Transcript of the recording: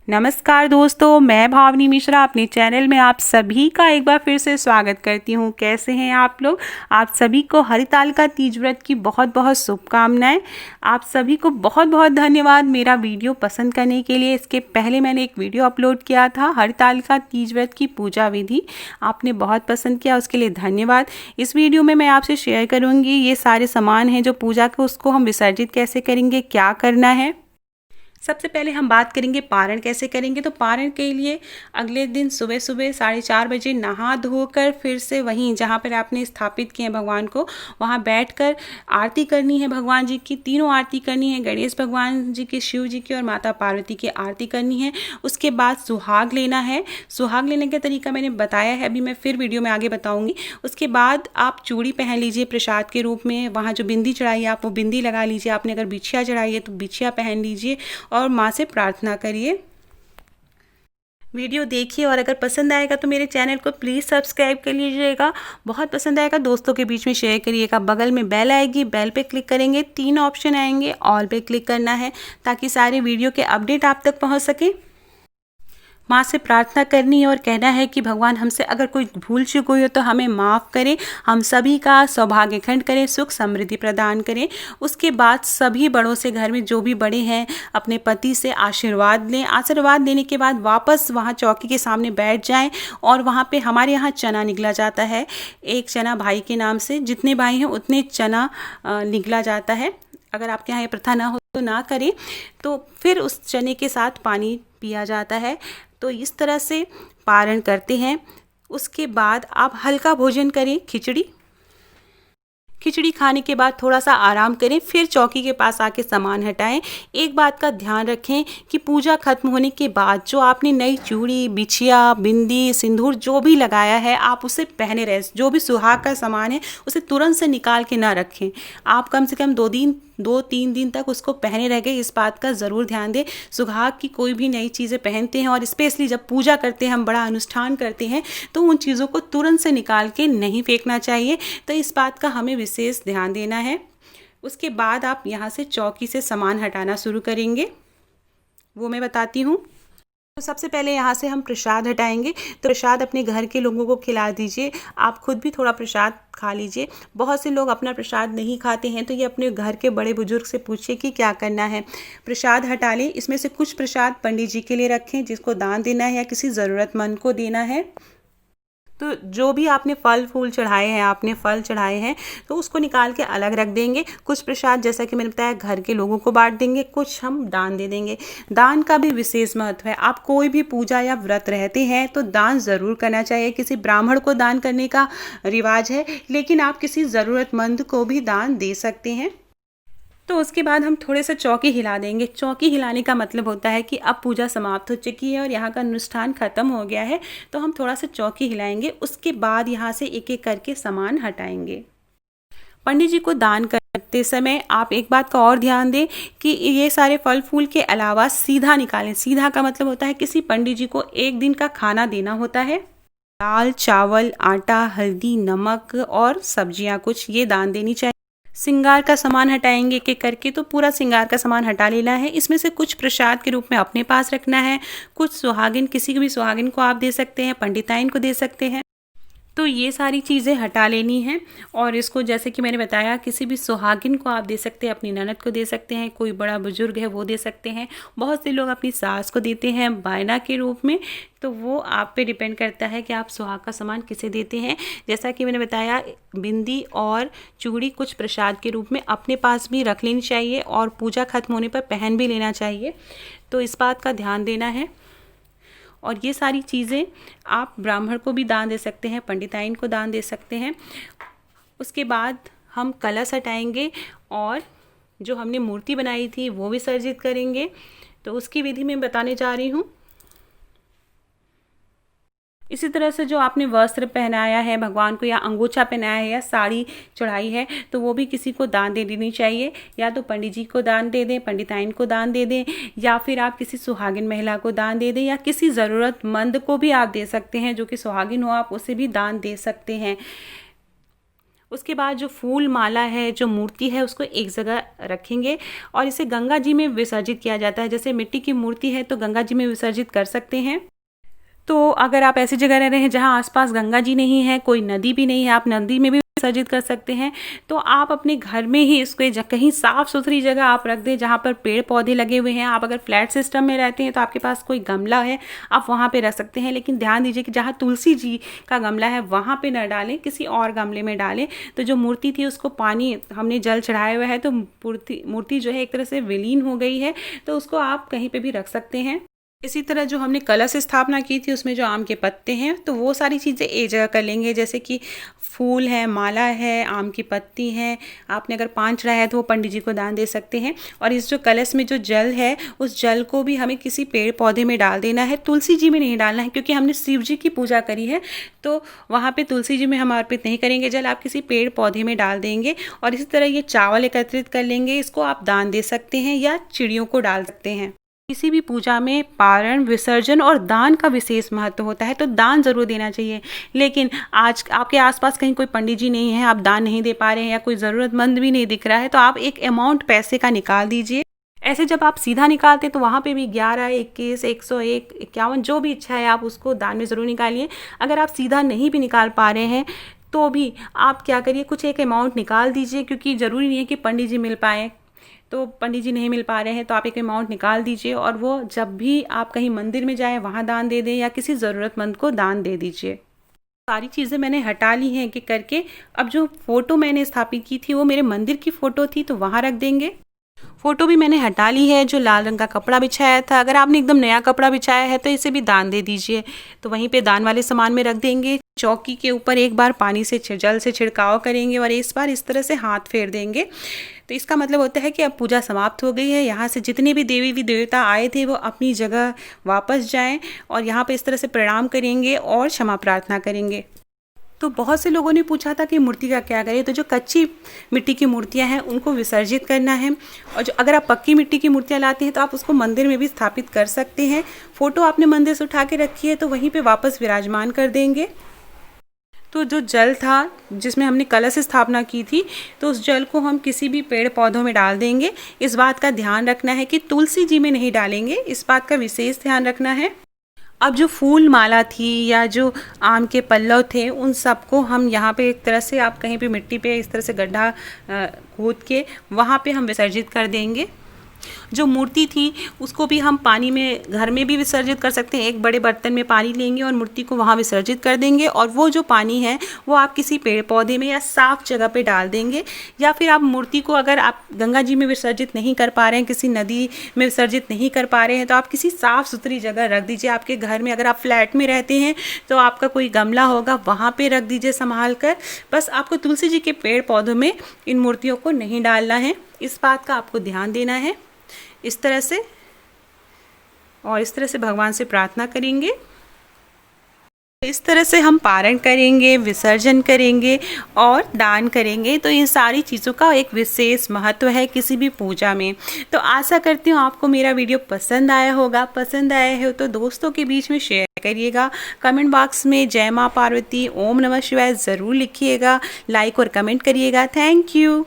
नमस्कार दोस्तों, मैं भावनी मिश्रा अपने चैनल में आप सभी का एक बार फिर से स्वागत करती हूँ। कैसे हैं आप लोग? आप सभी को हरितालिका तीज व्रत की बहुत बहुत शुभकामनाएं। आप सभी को बहुत बहुत धन्यवाद मेरा वीडियो पसंद करने के लिए। इसके पहले मैंने एक वीडियो अपलोड किया था हरितालिका तीज व्रत की पूजा विधि, आपने बहुत पसंद किया, उसके लिए धन्यवाद। इस वीडियो में मैं आपसे शेयर करूँगी ये सारे सामान हैं जो पूजा को उसको हम विसर्जित कैसे करेंगे, क्या करना है। सबसे पहले हम बात करेंगे पारण कैसे करेंगे। तो पारण के लिए अगले दिन सुबह सुबह 4:30 बजे नहा धोकर फिर से वहीं जहाँ पर आपने स्थापित किए हैं भगवान को, वहाँ बैठकर आरती करनी है भगवान जी की। तीनों आरती करनी है, गणेश भगवान जी की, शिव जी की और माता पार्वती की आरती करनी है। उसके बाद सुहाग लेना है। सुहाग लेने का तरीका मैंने बताया है, अभी मैं फिर वीडियो में आगे बताऊँगी। उसके बाद आप चूड़ी पहन लीजिए प्रसाद के रूप में। वहाँ जो बिंदी चढ़ाई है आप वो बिंदी लगा लीजिए। आपने अगर बिछिया चढ़ाई है तो बिछिया पहन लीजिए और माँ से प्रार्थना करिए। वीडियो देखिए और अगर पसंद आएगा तो मेरे चैनल को प्लीज़ सब्सक्राइब कर लीजिएगा। बहुत पसंद आएगा दोस्तों के बीच में शेयर करिएगा। बगल में बेल आएगी, बेल पे क्लिक करेंगे, 3 ऑप्शन आएंगे, ऑल पे क्लिक करना है ताकि सारे वीडियो के अपडेट आप तक पहुंच सके। माँ से प्रार्थना करनी है और कहना है कि भगवान हमसे अगर कोई भूल चूक हुई हो तो हमें माफ़ करें, हम सभी का सौभाग्य खंड करें, सुख समृद्धि प्रदान करें। उसके बाद सभी बड़ों से, घर में जो भी बड़े हैं, अपने पति से आशीर्वाद लें। आशीर्वाद लेने के बाद वापस वहाँ चौकी के सामने बैठ जाएं और वहाँ पे हमारे यहाँ चना निकला जाता है। एक चना भाई के नाम से, जितने भाई हैं उतने चना निकला जाता है। अगर आपके यहाँ ये प्रथा ना हो तो ना करें। तो फिर उस चने के साथ पानी पिया जाता है। तो इस तरह से पारण करते हैं। उसके बाद आप हल्का भोजन करें, खिचड़ी खाने के बाद थोड़ा सा आराम करें, फिर चौकी के पास आके सामान हटाएं। एक बात का ध्यान रखें कि पूजा खत्म होने के बाद जो आपने नई चूड़ी, बिछिया, बिंदी, सिंदूर जो भी लगाया है आप उसे पहने रहें। जो भी सुहाग का सामान है उसे तुरंत से निकाल के ना रखें। आप कम से कम 2-3 दिन तक उसको पहने रह गए, इस बात का ज़रूर ध्यान दें। सुहाग की कोई भी नई चीज़ें पहनते हैं और स्पेशली जब पूजा करते हैं, हम बड़ा अनुष्ठान करते हैं, तो उन चीज़ों को तुरंत से निकाल के नहीं फेंकना चाहिए। तो इस बात का हमें विशेष ध्यान देना है। उसके बाद आप यहाँ से चौकी से सामान हटाना शुरू करेंगे, वो मैं बताती हूँ। तो सबसे पहले यहाँ से हम प्रसाद हटाएंगे। तो प्रसाद अपने घर के लोगों को खिला दीजिए, आप खुद भी थोड़ा प्रसाद खा लीजिए। बहुत से लोग अपना प्रसाद नहीं खाते हैं, तो ये अपने घर के बड़े बुजुर्ग से पूछिए कि क्या करना है। प्रसाद हटा लें। इसमें से कुछ प्रसाद पंडित जी के लिए रखें, जिसको दान देना है या किसी ज़रूरतमंद को देना है। तो जो भी आपने फल फूल चढ़ाए हैं तो उसको निकाल के अलग रख देंगे। कुछ प्रसाद जैसा कि मैंने बताया घर के लोगों को बांट देंगे, कुछ हम दान दे देंगे। दान का भी विशेष महत्व है। आप कोई भी पूजा या व्रत रहते हैं तो दान ज़रूर करना चाहिए। किसी ब्राह्मण को दान करने का रिवाज है, लेकिन आप किसी ज़रूरतमंद को भी दान दे सकते हैं। तो उसके बाद हम थोड़े से चौकी हिला देंगे। चौकी हिलाने का मतलब होता है कि अब पूजा समाप्त हो चुकी है और यहाँ का अनुष्ठान खत्म हो गया है, तो हम थोड़ा सा चौकी हिलाएंगे। उसके बाद यहाँ से एक एक करके सामान हटाएंगे। पंडित जी को दान करते समय आप एक बात का और ध्यान दें कि ये सारे फल फूल के अलावा सीधा निकालें। सीधा का मतलब होता है किसी पंडित जी को एक दिन का खाना देना होता है। दाल, चावल, आटा, हल्दी, नमक और सब्जियाँ कुछ, ये दान देनी चाहिए। श्रृंगार का सामान हटाएंगे एक एक करके। तो पूरा श्रृंगार का सामान हटा लेना है। इसमें से कुछ प्रसाद के रूप में अपने पास रखना है, कुछ सुहागिन, किसी भी सुहागिन को आप दे सकते हैं, पंडिताइन को दे सकते हैं। तो ये सारी चीज़ें हटा लेनी है। और इसको जैसे कि मैंने बताया, किसी भी सुहागिन को आप दे सकते हैं, अपनी ननद को दे सकते हैं, कोई बड़ा बुजुर्ग है वो दे सकते हैं। बहुत से लोग अपनी सास को देते हैं बायना के रूप में। तो वो आप पे डिपेंड करता है कि आप सुहाग का सामान किसे देते हैं। जैसा कि मैंने बताया, बिंदी और चूड़ी कुछ प्रसाद के रूप में अपने पास भी रख लेनी चाहिए और पूजा खत्म होने पर पहन भी लेना चाहिए। तो इस बात का ध्यान देना है। और ये सारी चीज़ें आप ब्राह्मण को भी दान दे सकते हैं, पंडिताइन को दान दे सकते हैं। उसके बाद हम कलश हटाएंगे और जो हमने मूर्ति बनाई थी वो विसर्जित करेंगे। तो उसकी विधि मैं बताने जा रही हूँ। इसी तरह से जो आपने वस्त्र पहनाया है भगवान को, या अंगोछा पहनाया है, या साड़ी चढ़ाई है, तो वो भी किसी को दान दे देनी चाहिए। या तो पंडित जी को दान दे दें, पंडिताइन को दान दे दें, या फिर आप किसी सुहागिन महिला को दान दे दें, या किसी ज़रूरतमंद को भी आप दे सकते हैं। जो कि सुहागिन हो आप उसे भी दान दे सकते हैं। उसके बाद जो फूल माला है, जो मूर्ति है, उसको एक जगह रखेंगे और इसे गंगा जी में विसर्जित किया जाता है। जैसे मिट्टी की मूर्ति है तो गंगा जी में विसर्जित कर सकते हैं। तो अगर आप ऐसी जगह रह रहे हैं जहाँ आसपास गंगा जी नहीं है, कोई नदी भी नहीं है, आप नदी में भी विसर्जित कर सकते हैं। तो आप अपने घर में ही इसको कहीं साफ सुथरी जगह आप रख दें जहाँ पर पेड़ पौधे लगे हुए हैं। आप अगर फ्लैट सिस्टम में रहते हैं तो आपके पास कोई गमला है, आप वहाँ पे रख सकते हैं, लेकिन ध्यान दीजिए कि जहाँ तुलसी जी का गमला है वहाँ पे न डालें, किसी और गमले में डालें। तो जो मूर्ति थी उसको पानी, हमने जल चढ़ाया हुआ है तो मूर्ति जो है एक तरह से विलीन हो गई है, तो उसको आप कहीं पर भी रख सकते हैं। इसी तरह जो हमने कलश स्थापना की थी उसमें जो आम के पत्ते हैं तो वो सारी चीज़ें एक जगह कर लेंगे। जैसे कि फूल है, माला है, आम की पत्ती है, आपने अगर पान चढ़ाया है तो वो पंडित जी को दान दे सकते हैं। और इस जो कलश में जो जल है उस जल को भी हमें किसी पेड़ पौधे में डाल देना है, तुलसी जी में नहीं डालना है, क्योंकि हमने शिव जी की पूजा करी है तो वहाँ पे तुलसी जी में हम अर्पित नहीं करेंगे जल, आप किसी पेड़ पौधे में डाल देंगे। और इसी तरह ये चावल एकत्रित कर लेंगे, इसको आप दान दे सकते हैं या चिड़ियों को डाल सकते हैं। किसी भी पूजा में पारण, विसर्जन और दान का विशेष महत्व होता है, तो दान जरूर देना चाहिए। लेकिन आज आपके आसपास कहीं कोई पंडित जी नहीं है, आप दान नहीं दे पा रहे हैं या कोई ज़रूरतमंद भी नहीं दिख रहा है, तो आप एक अमाउंट पैसे का निकाल दीजिए। ऐसे जब आप सीधा निकालते हैं तो वहाँ पे भी 11, 21, 101, 51 जो भी इच्छा है आप उसको दान में ज़रूर निकालिए। अगर आप सीधा नहीं भी निकाल पा रहे हैं तो भी आप क्या करिए, कुछ एक अमाउंट निकाल दीजिए, क्योंकि ज़रूरी नहीं है कि पंडित जी मिल पाएँ। तो पंडित जी नहीं मिल पा रहे हैं तो आप एक अमाउंट निकाल दीजिए और वो जब भी आप कहीं मंदिर में जाएं वहाँ दान दे दें या किसी ज़रूरतमंद को दान दे दीजिए। सारी चीज़ें मैंने हटा ली हैं कि करके। अब जो फ़ोटो मैंने स्थापित की थी वो मेरे मंदिर की फ़ोटो थी तो वहाँ रख देंगे। फ़ोटो भी मैंने हटा ली है। जो लाल रंग का कपड़ा बिछाया था, अगर आपने एकदम नया कपड़ा बिछाया है तो इसे भी दान दे दीजिए, तो वहीं पे दान वाले सामान में रख देंगे। चौकी के ऊपर एक बार पानी से जल से छिड़काव करेंगे और इस बार इस तरह से हाथ फेर देंगे। तो इसका मतलब होता है कि अब पूजा समाप्त हो गई है। यहाँ से जितने भी देवी देवता आए थे वो अपनी जगह वापस जाएं और यहाँ पे इस तरह से प्रणाम करेंगे और क्षमा प्रार्थना करेंगे। तो बहुत से लोगों ने पूछा था कि मूर्ति का क्या करें, तो जो कच्ची मिट्टी की मूर्तियां हैं उनको विसर्जित करना है, और जो अगर आप पक्की मिट्टी की मूर्तियां लाते हैं तो आप उसको मंदिर में भी स्थापित कर सकते हैं। फ़ोटो आपने मंदिर से उठा के रखी है तो वहीं पे वापस विराजमान कर देंगे। तो जो जल था जिसमें हमने कलश स्थापना की थी तो उस जल को हम किसी भी पेड़ पौधों में डाल देंगे। इस बात का ध्यान रखना है कि तुलसी जी में नहीं डालेंगे, इस बात का विशेष ध्यान रखना है। अब जो फूल माला थी या जो आम के पल्लव थे उन सबको हम यहाँ पे एक तरह से, आप कहीं पे मिट्टी पे इस तरह से गड्ढा खोद के वहाँ पे हम विसर्जित कर देंगे। जो मूर्ति थी उसको भी हम पानी में घर में भी विसर्जित कर सकते हैं। एक बड़े बर्तन में पानी लेंगे और मूर्ति को वहाँ विसर्जित कर देंगे, और वो जो पानी है वो आप किसी पेड़ पौधे में या साफ जगह पे डाल देंगे। या फिर आप मूर्ति को, अगर आप गंगा जी में विसर्जित नहीं कर पा रहे हैं, किसी नदी में विसर्जित नहीं कर पा रहे हैं, तो आप किसी साफ़ सुथरी जगह रख दीजिए। आपके घर में अगर आप फ्लैट में रहते हैं तो आपका कोई गमला होगा वहाँ पर रख दीजिए संभाल कर। बस आपको तुलसी जी के पेड़ पौधों में इन मूर्तियों को नहीं डालना है, इस बात का आपको ध्यान देना है। इस तरह से, और इस तरह से भगवान से प्रार्थना करेंगे। इस तरह से हम पारण करेंगे, विसर्जन करेंगे और दान करेंगे। तो इन सारी चीज़ों का एक विशेष महत्व है किसी भी पूजा में। तो आशा करती हूँ आपको मेरा वीडियो पसंद आया होगा। पसंद आया हो तो दोस्तों के बीच में शेयर करिएगा। कमेंट बॉक्स में जय माँ पार्वती, ओम नमः शिवाय ज़रूर लिखिएगा। लाइक और कमेंट करिएगा। Thank you.